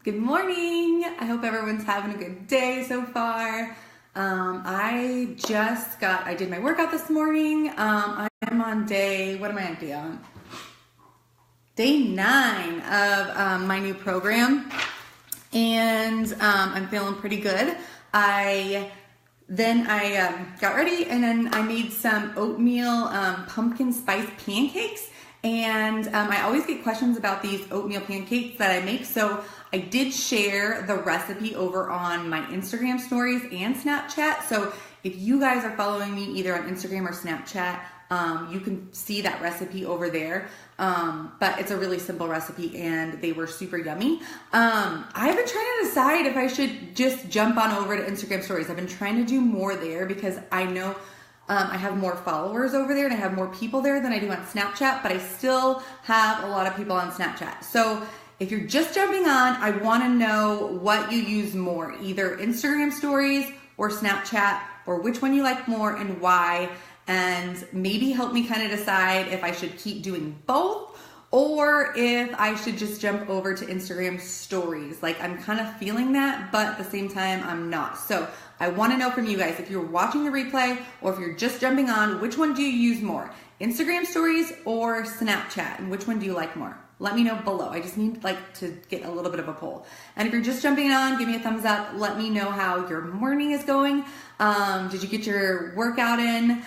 Good morning. I hope everyone's having a good day so far. I did my workout this morning. I'm on what am I on? Day 9 of my new program. And I'm feeling pretty good. I got ready and then I made some oatmeal pumpkin spice pancakes. And I always get questions about these oatmeal pancakes that I make. So I did share the recipe over on my Instagram stories and Snapchat. So if you guys are following me either on Instagram or Snapchat, you can see that recipe over there. But it's a really simple recipe and they were super yummy. I've been trying to decide if I should just jump on over to Instagram stories. I've been trying to do more there because I know I have more followers over there and I have more people there than I do on Snapchat, but I still have a lot of people on Snapchat. So if you're just jumping on, I want to know what you use more, either Instagram stories or Snapchat, or which one you like more and why, and maybe help me kind of decide if I should keep doing both or if I should just jump over to Instagram stories. Like, I'm kind of feeling that, but at the same time, I'm not. So I want to know from you guys, if you're watching the replay or if you're just jumping on, which one do you use more? Instagram stories or Snapchat? And which one do you like more? Let me know below. I just need to get a little bit of a poll. And if you're just jumping on, give me a thumbs up. Let me know how your morning is going. Did you get your workout in?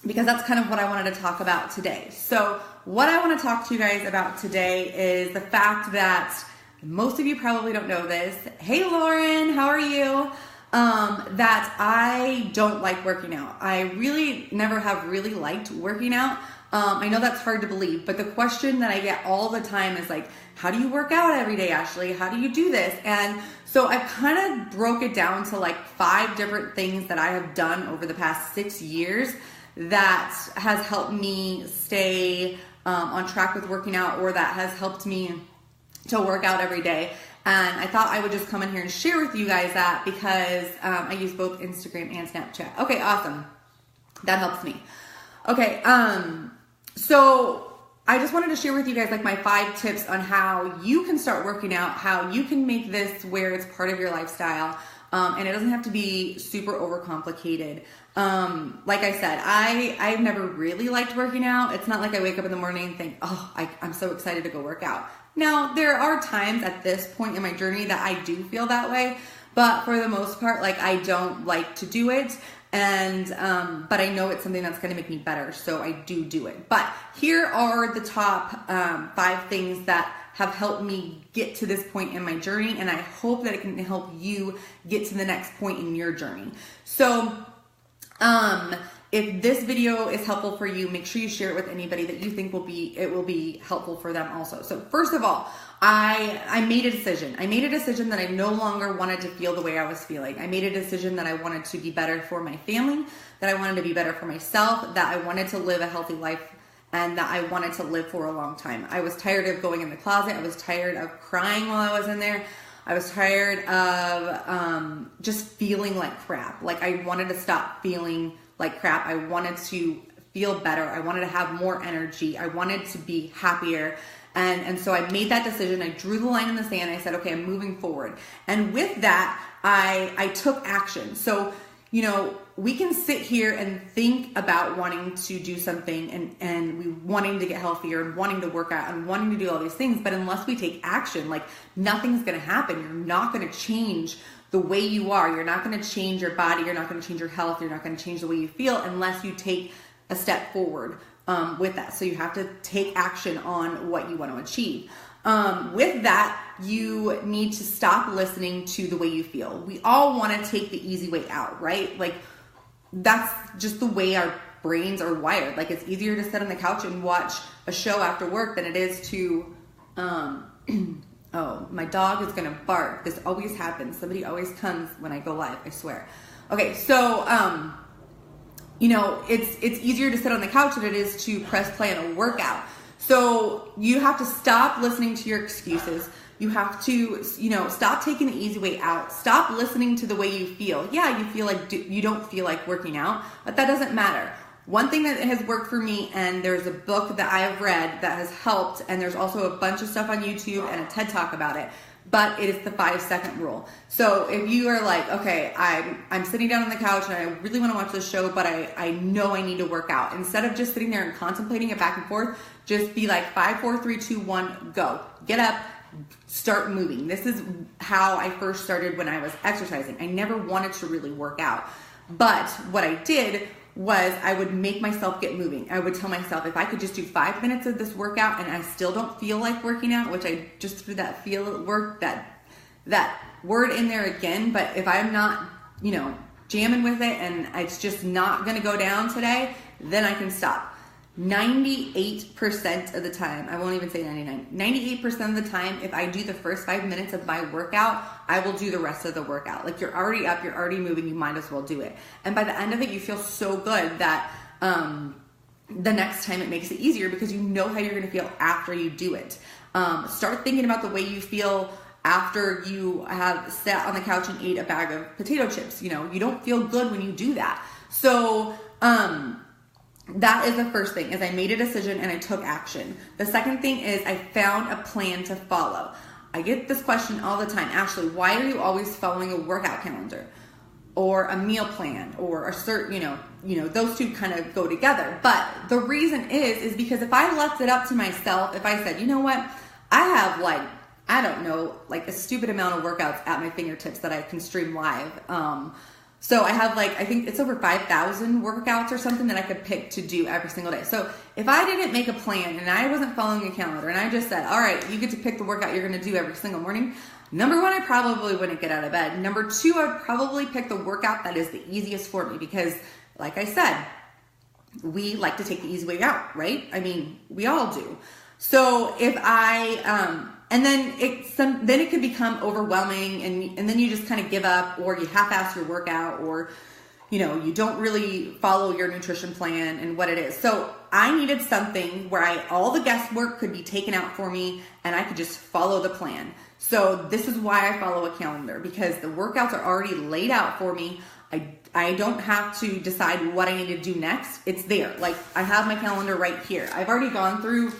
Because that's kind of what I wanted to talk about today. So what I want to talk to you guys about today is the fact that most of you probably don't know this. Hey Lauren, how are you? That I don't like working out. I really never have really liked working out. I know that's hard to believe, but the question that I get all the time is like, how do you work out every day, Ashley? How do you do this? And so I kind of broke it down to 5 different things that I have done over the past 6 years that has helped me stay on track with working out, or that has helped me to work out every day. And I thought I would just come in here and share with you guys that because I use both Instagram and Snapchat. Okay, awesome. That helps me. Okay, so I just wanted to share with you guys my 5 tips on how you can start working out, how you can make this where it's part of your lifestyle, and it doesn't have to be super overcomplicated. Like I said, I've never really liked working out. It's not like I wake up in the morning and think, oh, I'm so excited to go work out. Now, there are times at this point in my journey that I do feel that way, but for the most part, I don't like to do it. And, but I know it's something that's going to make me better. So I do it. But here are the top 5 things that have helped me get to this point in my journey. And I hope that it can help you get to the next point in your journey. So, if this video is helpful for you, make sure you share it with anybody that you think will be helpful for them also. So first of all, I made a decision. I made a decision that I no longer wanted to feel the way I was feeling. I made a decision that I wanted to be better for my family, that I wanted to be better for myself, that I wanted to live a healthy life, and that I wanted to live for a long time. I was tired of going in the closet. I was tired of crying while I was in there. I was tired of just feeling like crap. I wanted to stop feeling like crap. I wanted to feel better. I wanted to have more energy. I wanted to be happier. And so I made that decision. I drew the line in the sand. I said, okay, I'm moving forward. And with that, I took action. So, we can sit here and think about wanting to do something and we wanting to get healthier and wanting to work out and wanting to do all these things. But unless we take action, nothing's going to happen. You're not going to change the way you are. You're not going to change your body. You're not going to change your health. You're not going to change the way you feel unless you take a step forward with that. So you have to take action on what you want to achieve. With that, you need to stop listening to the way you feel. We all want to take the easy way out, right? That's just the way our brains are wired. It's easier to sit on the couch and watch a show after work than it is to, oh, my dog is going to bark. This always happens. Somebody always comes when I go live, I swear. Okay, so, it's easier to sit on the couch than it is to press play on a workout. So you have to stop listening to your excuses. You have to, stop taking the easy way out. Stop listening to the way you feel. Yeah, you feel like you don't feel like working out, but that doesn't matter. One thing that has worked for me, and there's a book that I have read that has helped, and there's also a bunch of stuff on YouTube and a TED Talk about it, but it is the 5-second rule. So if you are like, okay, I'm sitting down on the couch and I really want to watch this show, but I know I need to work out. Instead of just sitting there and contemplating it back and forth, just be like 5, 4, 3, 2, 1, go. Get up, start moving. This is how I first started when I was exercising. I never wanted to really work out. But what I did was I would make myself get moving. I would tell myself if I could just do 5 minutes of this workout and I still don't feel like working out, which I just threw that that word in there again, but if I'm not, jamming with it and it's just not going to go down today, then I can stop. 98% of the time, I won't even say 98% of the time, if I do the first 5 minutes of my workout, I will do the rest of the workout. Like, you're already up, you're already moving, you might as well do it. And by the end of it, you feel so good that the next time it makes it easier because you know how you're going to feel after you do it. Start thinking about the way you feel after you have sat on the couch and ate a bag of potato chips. You don't feel good when you do that. So, that is the first thing, is I made a decision and I took action. The second thing is I found a plan to follow. I get this question all the time. Ashley, why are you always following a workout calendar or a meal plan or a certain, those two kind of go together. But the reason is because if I left it up to myself, if I said, you know what, I have a stupid amount of workouts at my fingertips that I can stream live. So I have I think it's over 5,000 workouts or something that I could pick to do every single day. So if I didn't make a plan and I wasn't following a calendar and I just said, all right, you get to pick the workout you're going to do every single morning. Number one, I probably wouldn't get out of bed. Number two, I'd probably pick the workout that is the easiest for me because, like I said, we like to take the easy way out, right? I mean, we all do. So if and then it can become overwhelming and then you just kind of give up, or you half-ass your workout, or you don't really follow your nutrition plan and what it is. So I needed something where all the guesswork could be taken out for me and I could just follow the plan. So this is why I follow a calendar, because the workouts are already laid out for me. I don't have to decide what I need to do next. It's there. I have my calendar right here. I've already gone through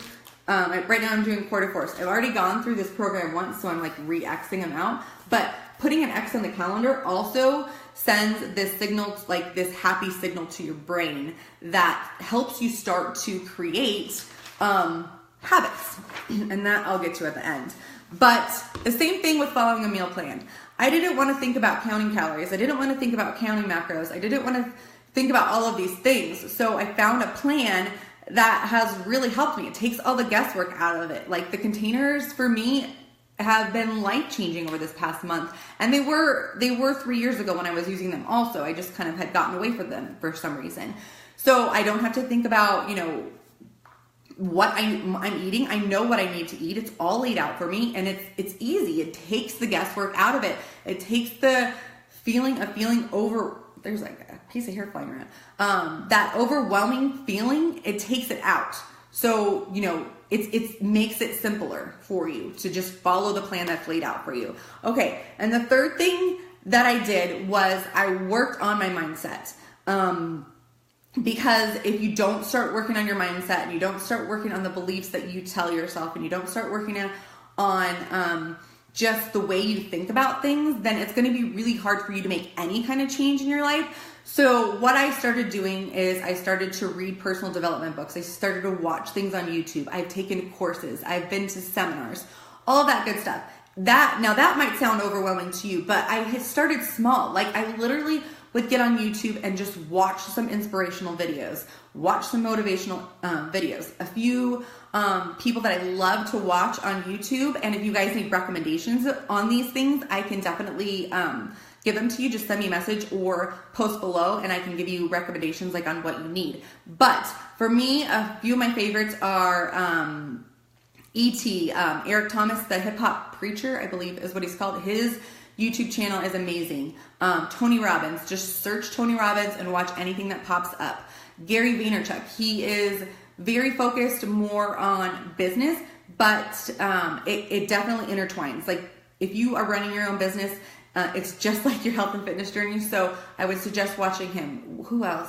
right now I'm doing quarter course. I've already gone through this program once, so I'm re-Xing them out. But putting an X on the calendar also sends this signal, this happy signal to your brain that helps you start to create habits. And that I'll get to at the end. But the same thing with following a meal plan. I didn't want to think about counting calories. I didn't want to think about counting macros. I didn't want to think about all of these things. So I found a plan that has really helped me. It takes all the guesswork out of it. The containers for me have been life-changing over this past month. And they were 3 years ago when I was using them also. I just kind of had gotten away from them for some reason. So I don't have to think about, what I'm eating. I know what I need to eat. It's all laid out for me and it's easy. It takes the guesswork out of it. It takes the feeling of feeling there's a piece of hair flying around. That overwhelming feeling, it takes it out. So, it makes it simpler for you to just follow the plan that's laid out for you. Okay. And the third thing that I did was I worked on my mindset. Because if you don't start working on your mindset and you don't start working on the beliefs that you tell yourself and you don't start working on just the way you think about things, then it's going to be really hard for you to make any kind of change in your life. So what I started doing is I started to read personal development books. I started to watch things on YouTube. I've taken courses. I've been to seminars, all of that good stuff. That might sound overwhelming to you, but I had started small. I literally would get on YouTube and just watch some inspirational videos, watch some motivational videos, a few people that I love to watch on YouTube. And if you guys need recommendations on these things, I can definitely give them to you. Just send me a message or post below and I can give you recommendations on what you need. But for me, a few of my favorites are Eric Thomas, the hip hop preacher, I believe is what he's called. His YouTube channel is amazing. Tony Robbins, just search Tony Robbins and watch anything that pops up. Gary Vaynerchuk, he is very focused more on business, but it definitely intertwines. If you are running your own business, it's just like your health and fitness journey. So I would suggest watching him. Who else?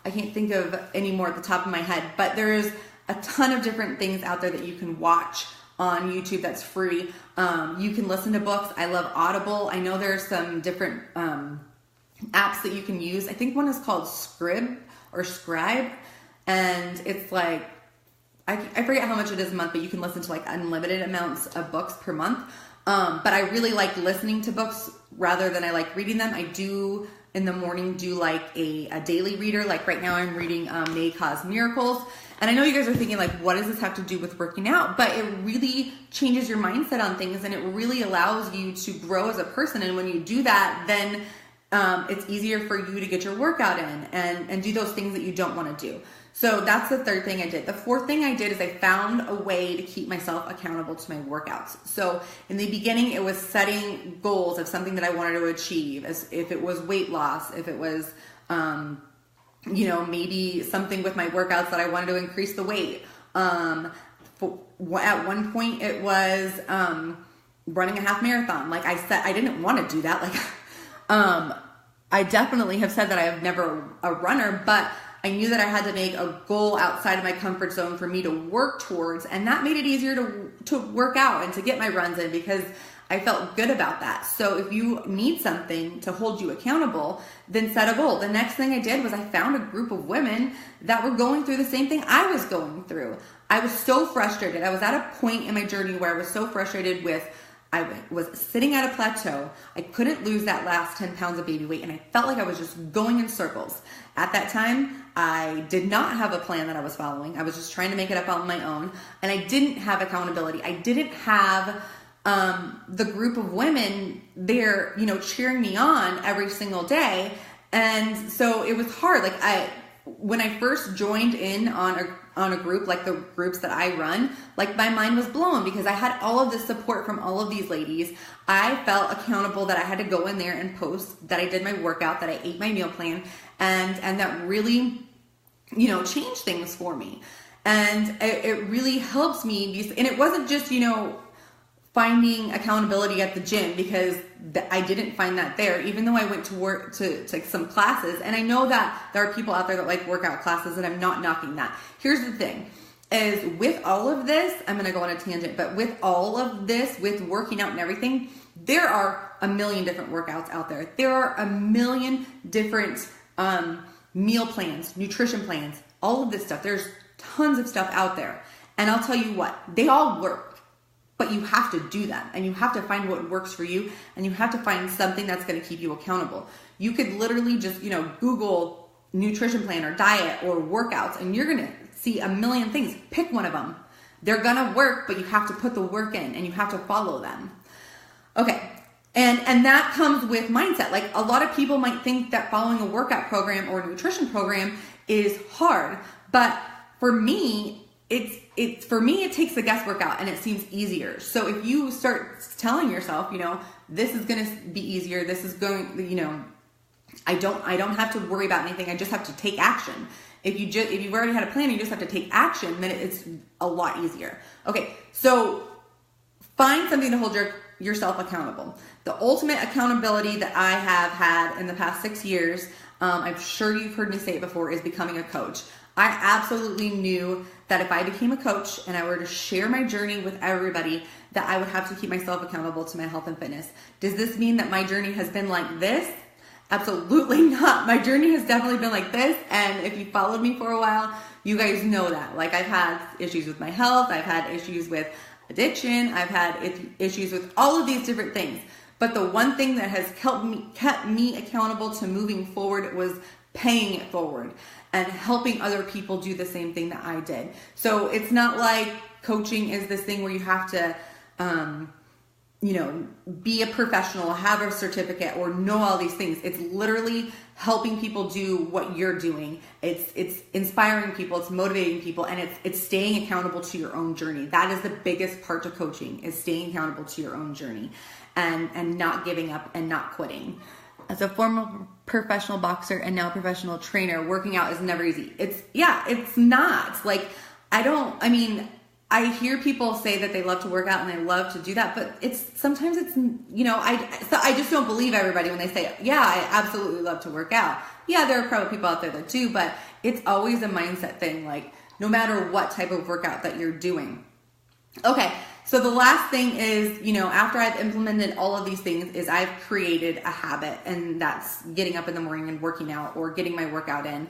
I can't think of any more at the top of my head, but there's a ton of different things out there that you can watch on YouTube that's free. You can listen to books. I love Audible. I know there's some different apps that you can use. I think one is called Scribe, and it's like, I forget how much it is a month, but you can listen to like unlimited amounts of books per month. But I really like listening to books rather than I like reading them. I do in the morning do like a daily reader. Like right now I'm reading May Cause Miracles. And I know you guys are thinking like, what does this have to do with working out? But it really changes your mindset on things, and it really allows you to grow as a person. And when you do that, then it's easier for you to get your workout in and do those things that you don't want to do. So that's the third thing I did. The fourth thing I did is I found a way to keep myself accountable to my workouts. So in the beginning, it was setting goals of something that I wanted to achieve, as if it was weight loss, if it was, maybe something with my workouts that I wanted to increase the weight. At one point it was running a half marathon. Like I said, I didn't want to do that. Like, I definitely have said that I have never a runner, but I knew that I had to make a goal outside of my comfort zone for me to work towards, and that made it easier to work out and to get my runs in because I felt good about that. So if you need something to hold you accountable, then set a goal. The next thing I did was I found a group of women that were going through the same thing I was going through. I was so frustrated. I was at a point in my journey where I was so frustrated with, I was sitting at a plateau. I couldn't lose that last 10 pounds of baby weight, and I felt like I was just going in circles. At that time, I did not have a plan that I was following. I was just trying to make it up on my own, and I didn't have accountability. I didn't have the group of women there, cheering me on every single day, and so it was hard. Like when I first joined in on a group, like the groups that I run, like my mind was blown because I had all of this support from all of these ladies. I felt accountable that I had to go in there and post that I did my workout, that I ate my meal plan, and that really, changed things for me. And it really helps me. And it wasn't just, finding accountability at the gym, because I didn't find that there, even though I went to work to some classes. And I know that there are people out there that like workout classes, and I'm not knocking that. Here's the thing is, with all of this, I'm going to go on a tangent, but with all of this, with working out and everything, there are a million different workouts out there. There are a million different meal plans, nutrition plans, all of this stuff. There's tons of stuff out there. And I'll tell you what, they all work. But you have to do them, and you have to find what works for you, and you have to find something that's going to keep you accountable. You could literally just, Google nutrition plan or diet or workouts, and you're going to see a million things. Pick one of them. They're going to work, but you have to put the work in, and you have to follow them. Okay. And that comes with mindset. Like, a lot of people might think that following a workout program or a nutrition program is hard, but for me, it takes the guesswork out, and it seems easier. So if you start telling yourself, this is going to be easier, this is going, I don't have to worry about anything. I just have to take action. If you've already had a plan, you just have to take action, then it's a lot easier. Okay. So find something to hold yourself accountable. The ultimate accountability that I have had in the past 6 years, I'm sure you've heard me say it before, is becoming a coach. I absolutely knew that if I became a coach and I were to share my journey with everybody, that I would have to keep myself accountable to my health and fitness. Does this mean that my journey has been like this? Absolutely not. My journey has definitely been like this. And if you followed me for a while, you guys know that. Like, I've had issues with my health. I've had issues with addiction. I've had issues with all of these different things. But the one thing that has kept me accountable to moving forward was paying it forward and helping other people do the same thing that I did. So it's not like coaching is this thing where you have to, be a professional, have a certificate, or know all these things. It's literally helping people do what you're doing. It's inspiring people, it's motivating people, and it's staying accountable to your own journey. That is the biggest part to coaching, is staying accountable to your own journey and not giving up and not quitting. As a former professional boxer and now professional trainer, working out is never easy. It's not. Like, I I hear people say that they love to work out and they love to do that, but sometimes it's, I just don't believe everybody when they say, yeah, I absolutely love to work out. Yeah, there are probably people out there that do, but it's always a mindset thing, like no matter what type of workout that you're doing. Okay, so the last thing is, after I've implemented all of these things, is I've created a habit, and that's getting up in the morning and working out or getting my workout in.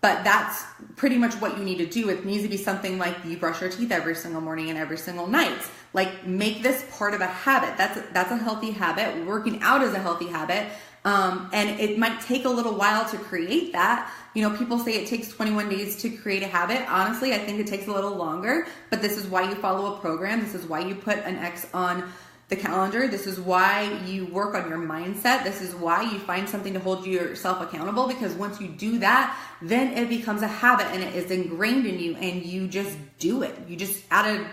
But that's pretty much what you need to do. It needs to be something like you brush your teeth every single morning and every single night. Like, make this part of a habit. That's a healthy habit. Working out is a healthy habit. And it might take a little while to create that. People say it takes 21 days to create a habit. Honestly, I think it takes a little longer, but this is why you follow a program. This is why you put an X on the calendar. This is why you work on your mindset. This is why you find something to hold yourself accountable, because once you do that, then it becomes a habit and it is ingrained in you, and you just do it. You just out of,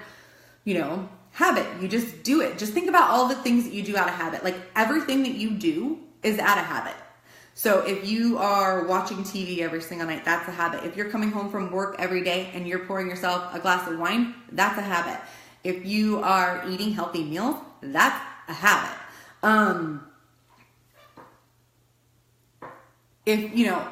habit, you just do it. Just think about all the things that you do out of habit. Like, everything that you do is out of habit. So if you are watching TV every single night, that's a habit. If you're coming home from work every day and you're pouring yourself a glass of wine, that's a habit. If you are eating healthy meals, that's a habit.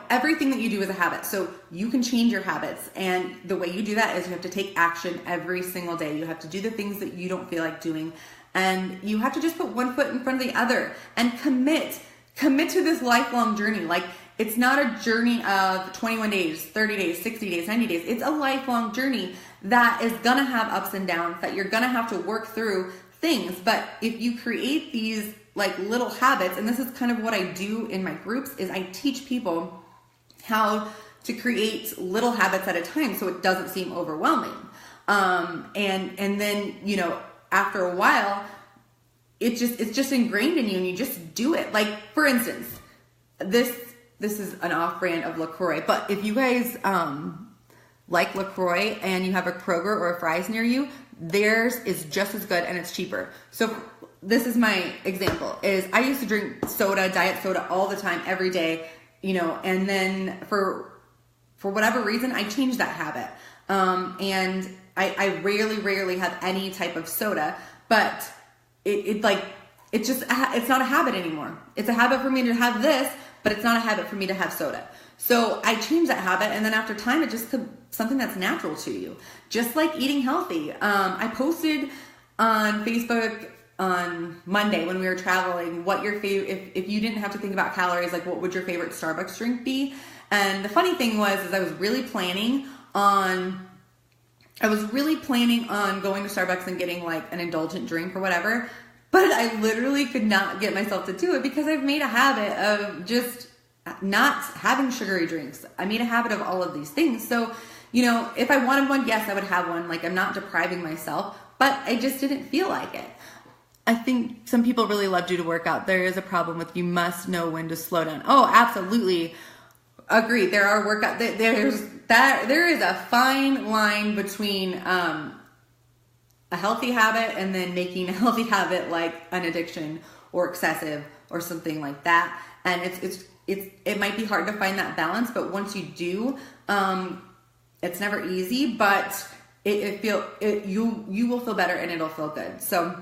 Everything that you do is a habit. So you can change your habits. And the way you do that is you have to take action every single day. You have to do the things that you don't feel like doing. And you have to just put one foot in front of the other and commit to this lifelong journey. Like, it's not a journey of 21 days, 30 days, 60 days, 90 days. It's a lifelong journey that is going to have ups and downs, that you're going to have to work through things. But if you create these like little habits, and this is kind of what I do in my groups, is I teach people how to create little habits at a time so it doesn't seem overwhelming. And then, after a while, it's just ingrained in you, and you just do it. Like, for instance, this is an off-brand of LaCroix, but if you guys like LaCroix and you have a Kroger or a Fry's near you, theirs is just as good and it's cheaper. So this is my example, is I used to drink soda, diet soda all the time, every day, and then for whatever reason, I changed that habit. And I rarely have any type of soda, but it's not a habit anymore. It's a habit for me to have this, but it's not a habit for me to have soda. So I changed that habit, and then after time, it just could something that's natural to you. Just like eating healthy. I posted on Facebook on Monday when we were traveling what your favorite, if you didn't have to think about calories, like what would your favorite Starbucks drink be? And the funny thing was, I was really planning on going to Starbucks and getting like an indulgent drink or whatever, but I literally could not get myself to do it because I've made a habit of just not having sugary drinks. I made a habit of all of these things. So, if I wanted one, yes, I would have one. Like, I'm not depriving myself, but I just didn't feel like it. I think some people really love to work out. There is a problem with you must know when to slow down. Oh, absolutely. Agreed. There are workout. There is a fine line between a healthy habit and then making a healthy habit like an addiction or excessive or something like that. And it might be hard to find that balance, but once you do, it's never easy, but you will feel better and it'll feel good. So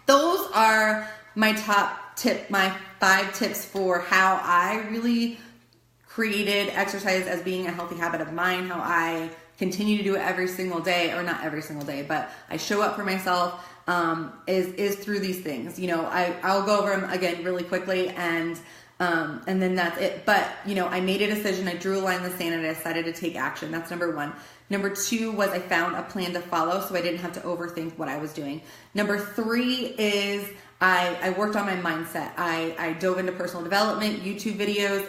those are my 5 tips for how I really created exercise as being a healthy habit of mine, how I continue to do it every single day, or not every single day, but I show up for myself, is through these things. I'll go over them again really quickly, and then that's it. But, I made a decision, I drew a line in the sand, and I decided to take action. That's number 1. Number 2 was I found a plan to follow, so I didn't have to overthink what I was doing. Number 3 is I worked on my mindset. I dove into personal development, YouTube videos,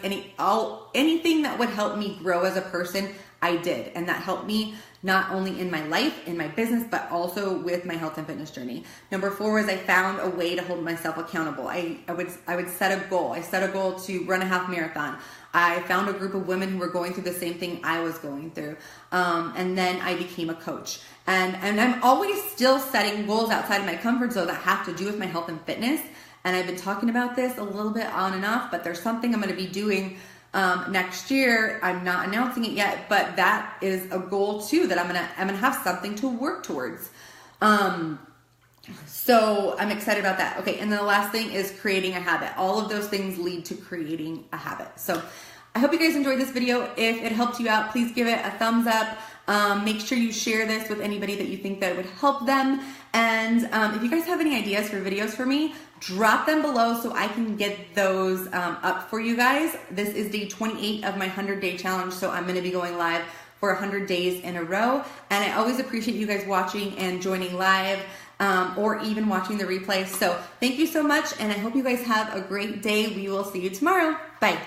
anything that would help me grow as a person, I did. And that helped me not only in my life, in my business, but also with my health and fitness journey. Number 4 was I found a way to hold myself accountable. I would set a goal. I set a goal to run a half marathon. I found a group of women who were going through the same thing I was going through. And then I became a coach. And I'm always still setting goals outside of my comfort zone that have to do with my health and fitness. And I've been talking about this a little bit on and off, but there's something I'm going to be doing next year. I'm not announcing it yet, but that is a goal too, that I'm gonna have something to work towards. So I'm excited about that. Okay, and then the last thing is creating a habit. All of those things lead to creating a habit. So I hope you guys enjoyed this video. If it helped you out, please give it a thumbs up. Make sure you share this with anybody that you think that would help them. And if you guys have any ideas for videos for me, drop them below so I can get those up for you guys. This is day 28 of my 100-day challenge, so I'm gonna be going live for 100 days in a row. And I always appreciate you guys watching and joining live, or even watching the replay. So thank you so much, and I hope you guys have a great day. We will see you tomorrow. Bye.